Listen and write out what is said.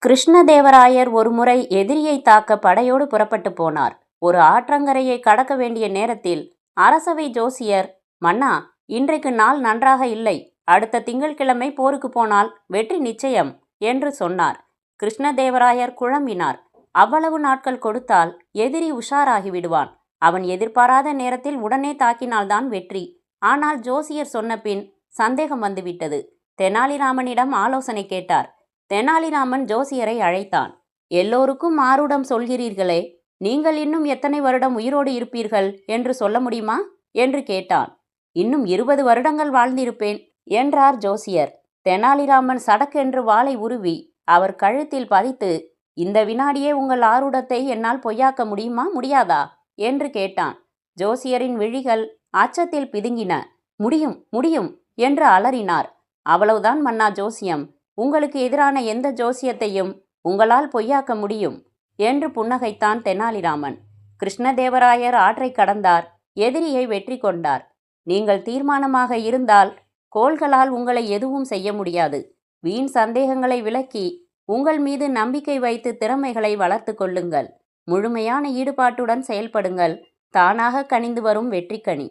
கிருஷ்ணதேவராயர் ஒருமுறை எதிரியை தாக்க படையோடு புறப்பட்டு போனார். ஒரு ஆற்றங்கரையை கடக்க வேண்டிய நேரத்தில் அரசவை ஜோசியர், மன்னா, இன்றைக்கு நாள் நன்றாக இல்லை, அடுத்த திங்கட்கிழமை போருக்கு போனால் வெற்றி நிச்சயம் என்று சொன்னார். கிருஷ்ணதேவராயர் குழம்பினார். அவ்வளவு நாட்கள் கொடுத்தால் எதிரி உஷாராகி விடுவான். அவன் எதிர்பாராத நேரத்தில் உடனே தாக்கினால்தான் வெற்றி. ஆனால் ஜோசியர் சொன்ன பின் சந்தேகம் வந்துவிட்டது. தெனாலிராமனிடம் ஆலோசனை கேட்டார். தெனாலிராமன் ஜோசியரை அழைத்தான். எல்லோருக்கும் ஆரூடம் சொல்கிறீர்களே, நீங்கள் இன்னும் எத்தனை வருடம் உயிரோடு இருப்பீர்கள் என்று சொல்ல முடியுமா என்று கேட்டான். இன்னும் 20 வருடங்கள் வாழ்ந்திருப்பேன் என்றார் ஜோசியர். தெனாலிராமன் சடக்கென்று வாளை உருவி அவர் கழுத்தில் பதித்து, இந்த வினாடியே உங்கள் ஆரூடத்தை என்னால் பொய்யாக்க முடியுமா முடியாதா என்று கேட்டான். ஜோசியரின் விழிகள் அச்சத்தில் பிதுங்கின. முடியும் முடியும் என்று அலறினார். அவ்வளவுதான் மன்னா ஜோசியம், உங்களுக்கு எதிரான எந்த ஜோசியத்தையும் உங்களால் பொய்யாக்க முடியும் என்று புன்னகைத்தான் தெனாலிராமன். கிருஷ்ணதேவராயர் ஆற்றை கடந்தார். எதிரியை வெற்றி கொண்டார். நீங்கள் தீர்மானமாக இருந்தால் கோள்களால் உங்களை எதுவும் செய்ய முடியாது. வீண் சந்தேகங்களை விலக்கி உங்கள் மீது நம்பிக்கை வைத்து திறமைகளை வளர்த்து கொள்ளுங்கள். முழுமையான ஈடுபாட்டுடன் செயல்படுங்கள். தானாக கனிந்து வரும் வெற்றிக்கனி.